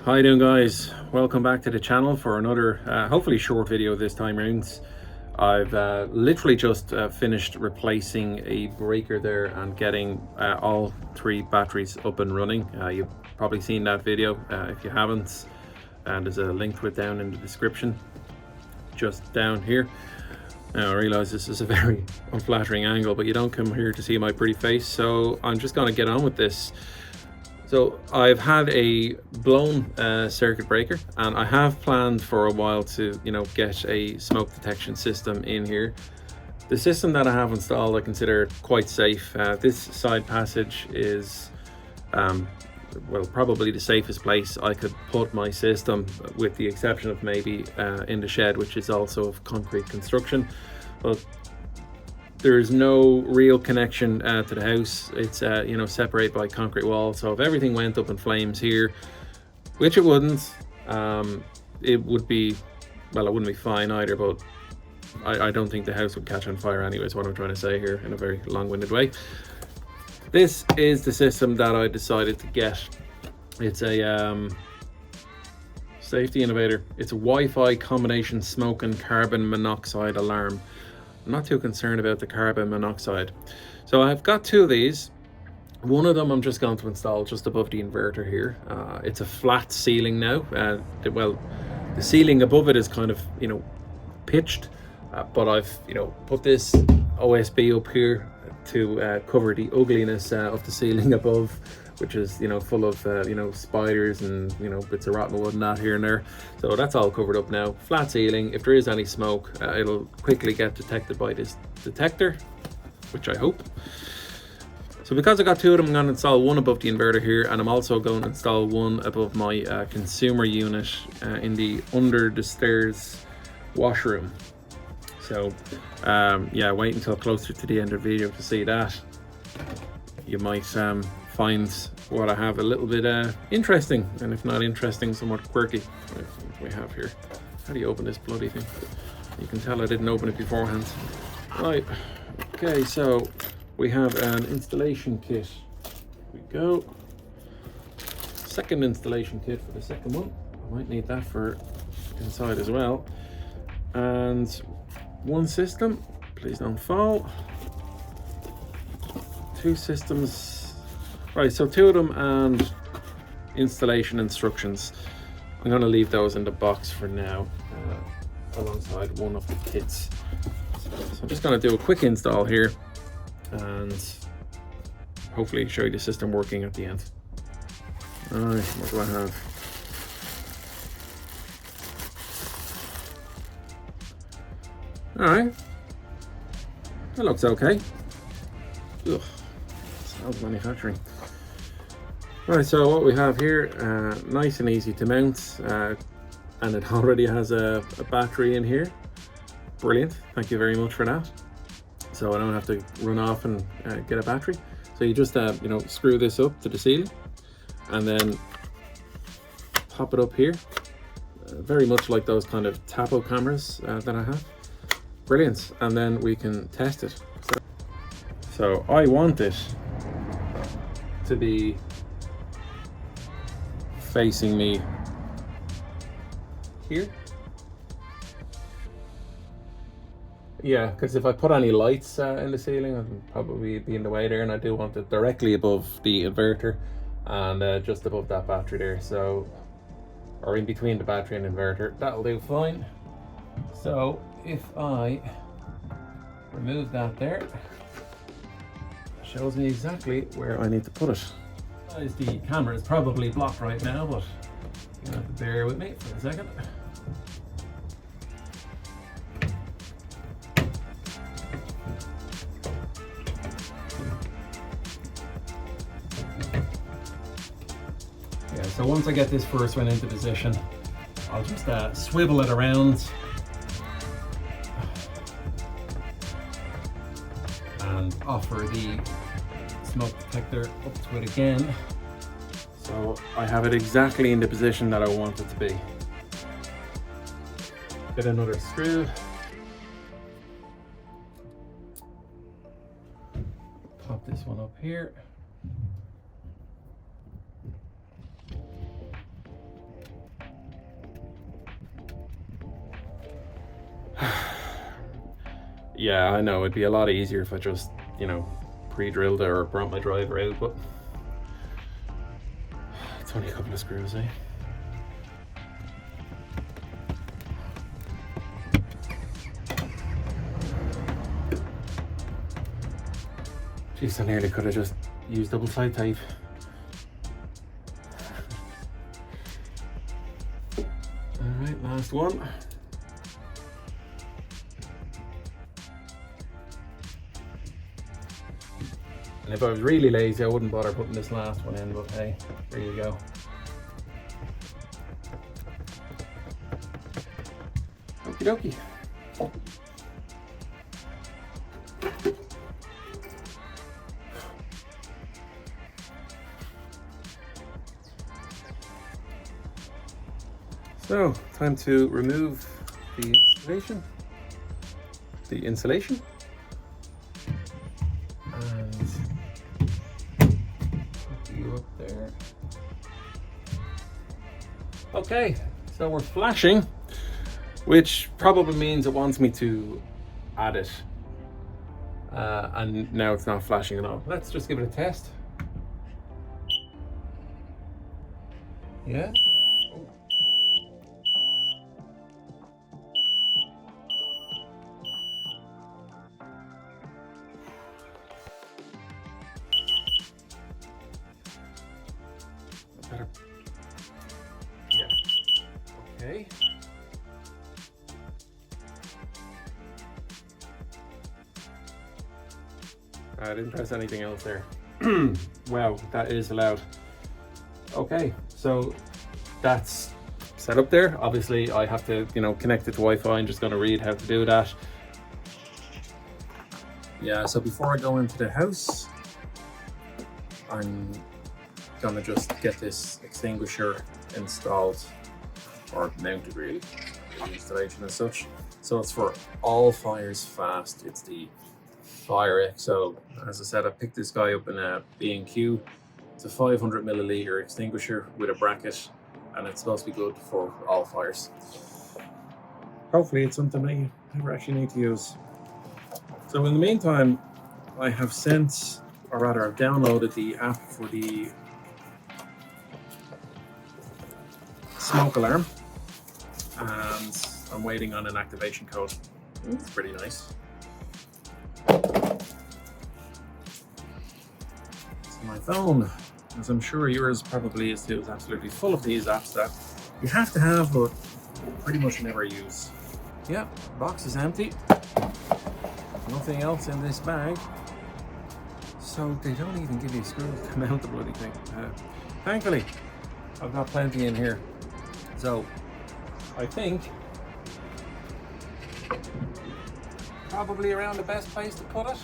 How you doing, guys? Welcome back to the channel for another hopefully short video this time round. I've literally just finished replacing a breaker there and getting all three batteries up and running. You've probably seen that video. If you haven't, there's a link to it down in the description just down here. Now I realize this is a very unflattering angle, but you don't come here to see my pretty face, so I'm just going to get on with this. So I've had a blown circuit breaker, and I have planned for a while to, get a smoke detection system in here. The system that I have installed I consider quite safe. This side passage is, well, probably the safest place I could put my system, with the exception of maybe in the shed, which is also of concrete construction. But there's no real connection to the house. It's separated by concrete walls. So if everything went up in flames here, which it wouldn't, it would be, well, it wouldn't be fine either, but I don't think the house would catch on fire anyway, is what I'm trying to say here in a very long-winded way. This is the system that I decided to get. It's a safety innovator. It's a Wi-Fi combination smoke and carbon monoxide alarm. I'm not too concerned about the carbon monoxide. So I've got two of these. One of them I'm just going to install just above the inverter here. It's a flat ceiling now. Well, the ceiling above it is kind of, pitched, but I've, put this OSB up here to cover the ugliness of the ceiling above, which is, full of, spiders and, bits of rotten wood and that here and there. So that's all covered up now. Flat ceiling. If there is any smoke, it'll quickly get detected by this detector, which I hope. So because I got two of them, I'm going to install one above the inverter here, and I'm also going to install one above my consumer unit in the under the stairs washroom. So yeah, wait until closer to the end of the video to see that. You might find what I have a little bit interesting, and if not interesting, somewhat quirky. Right, what do we have here? How do you open this bloody thing? You can tell I didn't open it beforehand. Right, okay, so we have an installation kit. Here we go. Second installation kit for the second one. I might need that for inside as well. And one system, please don't fall. Two systems. Right, so two of them and installation instructions. I'm going to leave those in the box for now, alongside one of the kits. So I'm just going to do a quick install here and hopefully show you the system working at the end. Alright, what do I have? Alright, that looks okay. Ugh, smells manufacturing. Right, so what we have here, nice and easy to mount, and it already has a battery in here. Brilliant, thank you very much for that. So I don't have to run off and get a battery. So you just screw this up to the ceiling and then pop it up here, very much like those kind of tapo cameras that I have. Brilliant, and then we can test it. So I want it to be facing me here. Yeah, because if I put any lights in the ceiling, I'd probably be in the way there, and I do want it directly above the inverter and just above that battery there. So, or in between the battery and inverter, that'll do fine. So if I remove that there, it shows me exactly where I need to put it. The camera is probably blocked right now, but you're gonna have to bear with me for a second. Yeah, so once I get this first one into position, I'll just swivel it around and offer the smoke detector up to it again. So I have it exactly in the position that I want it to be. Get another screw. Pop this one up here. Yeah, I know, it'd be a lot easier if I just, you know, pre-drilled it or brought my driver out, but it's only a couple of screws, eh? Jeez, I nearly could have just used double side tape. Alright, last one. And if I was really lazy, I wouldn't bother putting this last one in, but hey, there you go. Okie dokie. So, time to remove the insulation. And put you up there. Okay, so we're flashing, which probably means it wants me to add it. And now it's not flashing at all. Let's just give it a test. Yeah. Better. Yeah. Okay. I didn't press anything else there. Wow, that is allowed. Okay, so that's set up there. Obviously, I have to, you know, connect it to Wi-Fi. I'm just going to read how to do that. Yeah, so before I go into the house, I'm gonna just get this extinguisher installed, or mounted really, the installation as such. So it's for all fires fast. It's the Fire XO. As I said, I picked this guy up in a B&Q. It's a 500 milliliter extinguisher with a bracket, and it's supposed to be good for all fires. Hopefully it's something that you never actually need to use. So in the meantime, I have sent, or rather I've downloaded the app for the smoke alarm, and I'm waiting on an activation code. It's pretty nice. So my phone, as I'm sure yours probably is too, is absolutely full of these apps that you have to have but pretty much never use. Yeah, box is empty. Nothing else in this bag. So they don't even give you screws to mount the bloody thing. Thankfully, I've got plenty in here. So I think probably around the best place to put it.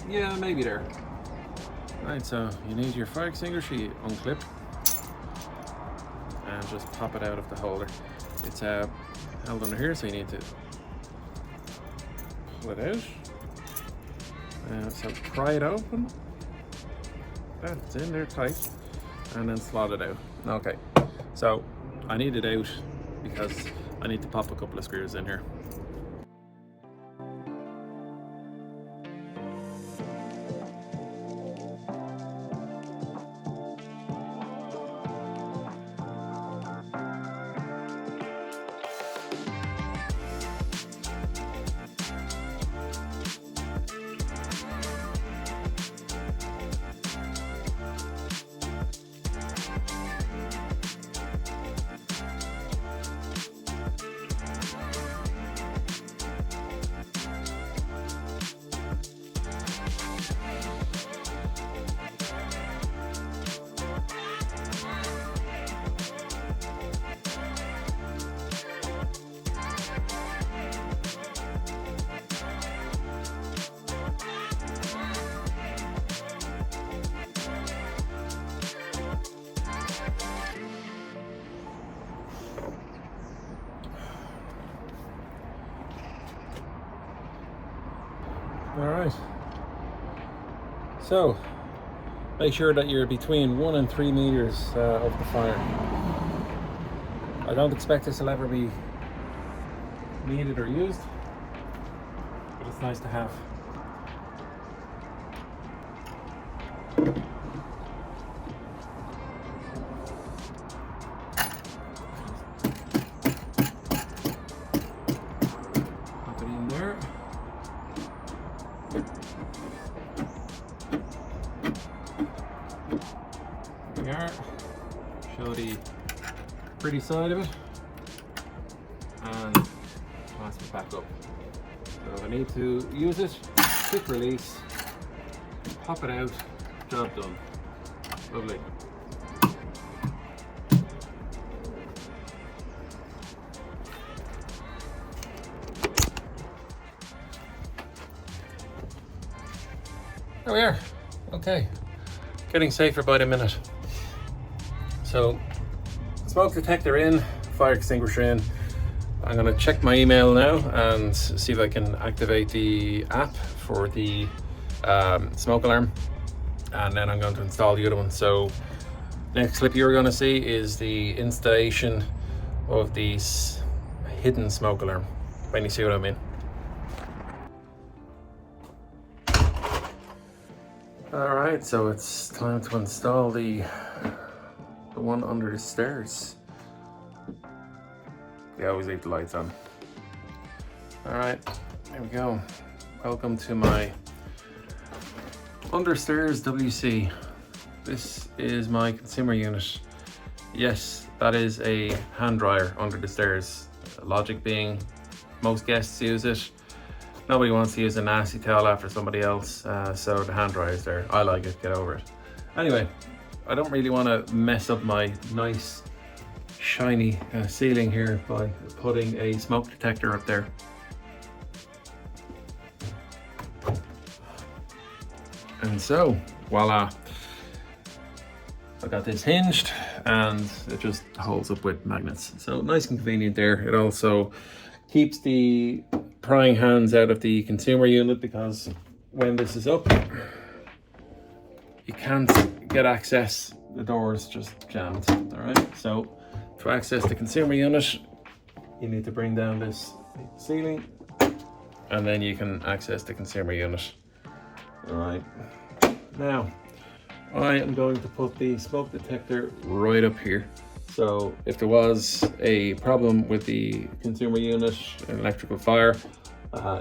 Yeah, maybe there. Right, so you need your fire extinguisher, you unclip and just pop it out of the holder. It's held under here, so you need to pull it out. So pry it open. That's in there tight, and then slot it out. Okay, so I need it out because I need to pop a couple of screws in here. Alright, so make sure that you're between 1 and 3 meters of the fire. I don't expect this will ever be needed or used, but it's nice to have. Pop it in there. There we are. Show the pretty side of it and clasp it back up. So if I need to use it, quick release, pop it out, job done. Lovely. There we are. Okay, getting safer by the minute. So, smoke detector in, fire extinguisher in. I'm gonna check my email now and see if I can activate the app for the smoke alarm, and then I'm going to install the other one. So, next clip you're gonna see is the installation of the hidden smoke alarm, when you see what I mean. All right, so it's time to install the one under the stairs. They always leave the lights on. All right, there we go. Welcome to my understairs WC. This is my consumer unit. Yes, that is a hand dryer under the stairs. Logic being, most guests use it. Nobody wants to use a nasty towel after somebody else, so the hand dryer is there. I like it, get over it. Anyway, I don't really want to mess up my nice shiny ceiling here by putting a smoke detector up there. And so, voila. I got this hinged and it just holds up with magnets. So nice and convenient there. It also keeps the prying hands out of the consumer unit, because when this is up, you can't get access. The door is just jammed. All right, so to access the consumer unit, you need to bring down this ceiling and then you can access the consumer unit. All right, now I am going to put the smoke detector right up here. So if there was a problem with the consumer unit, an electrical fire,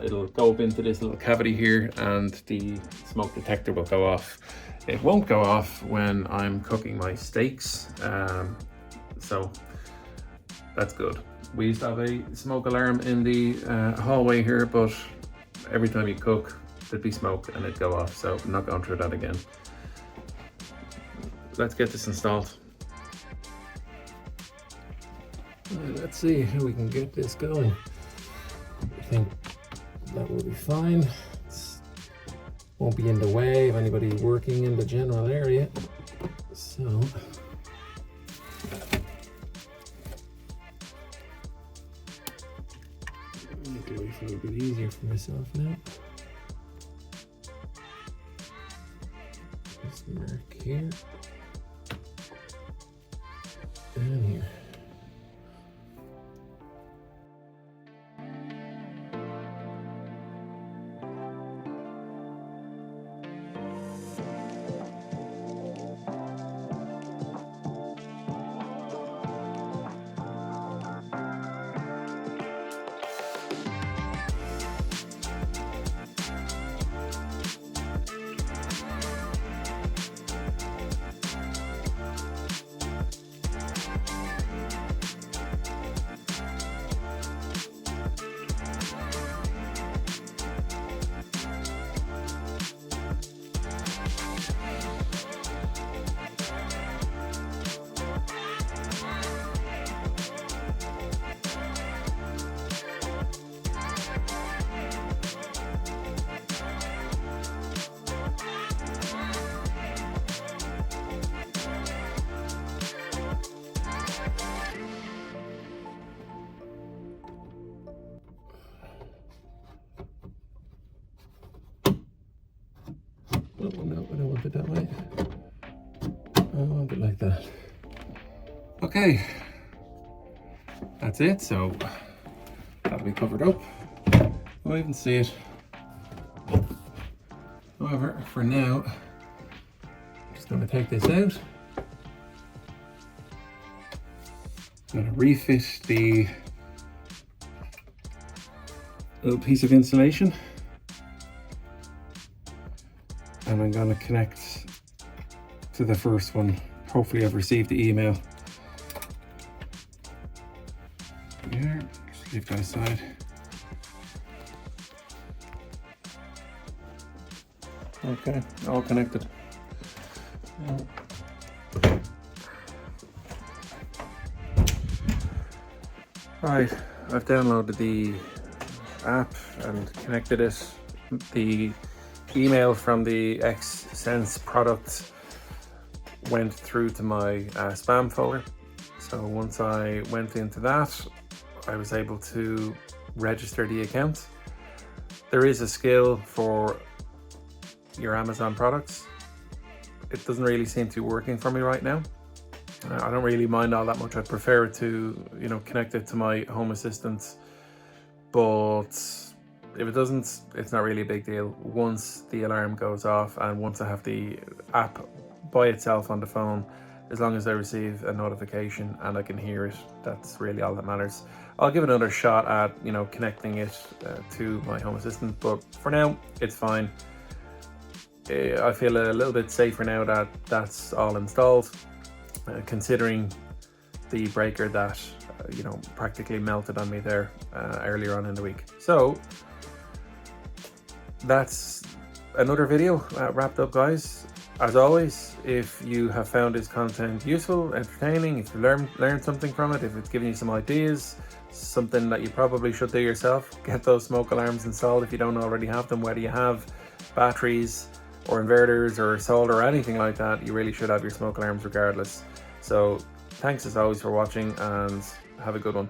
it'll go up into this little cavity here and the smoke detector will go off. It won't go off when I'm cooking my steaks, so that's good. We used to have a smoke alarm in the hallway here, but every time you cook, there'd be smoke and it'd go off, so I'm not going through that again. Let's get this installed. Let's see how we can get this going. I think that will be fine. It won't be in the way of anybody working in the general area. So make life a little bit easier for myself now. Just mark here and here. Oh no, I don't want it that way. I want it like that. Okay, that's it. So that'll that'll be covered up. I'll even see it. However, for now, I'm just going to take this out. I'm going to refit the little piece of insulation, and I'm going to connect to the first one. Hopefully I've received the email. Here, just leave that aside. Okay, all connected. Right, I've downloaded the app and connected it. The email from the X-Sense product went through to my spam folder. So once I went into that, I was able to register the account. There is a skill for your Amazon products. It doesn't really seem to be working for me right now. I don't really mind all that much. I prefer it to, connect it to my Home Assistant, but if it doesn't, it's not really a big deal. Once the alarm goes off and once I have the app by itself on the phone, as long as I receive a notification and I can hear it, that's really all that matters. I'll give another shot at, connecting it to my Home Assistant, but for now, it's fine. I feel a little bit safer now that that's all installed, considering the breaker that practically melted on me there earlier on in the week. So that's another video wrapped up, guys. As always, if you have found this content useful, entertaining, if you learned something from it, if it's given you some ideas, something that you probably should do yourself, get those smoke alarms installed if you don't already have them. Whether you have batteries or inverters or solar or anything like that, you really should have your smoke alarms regardless. So thanks as always for watching, and have a good one.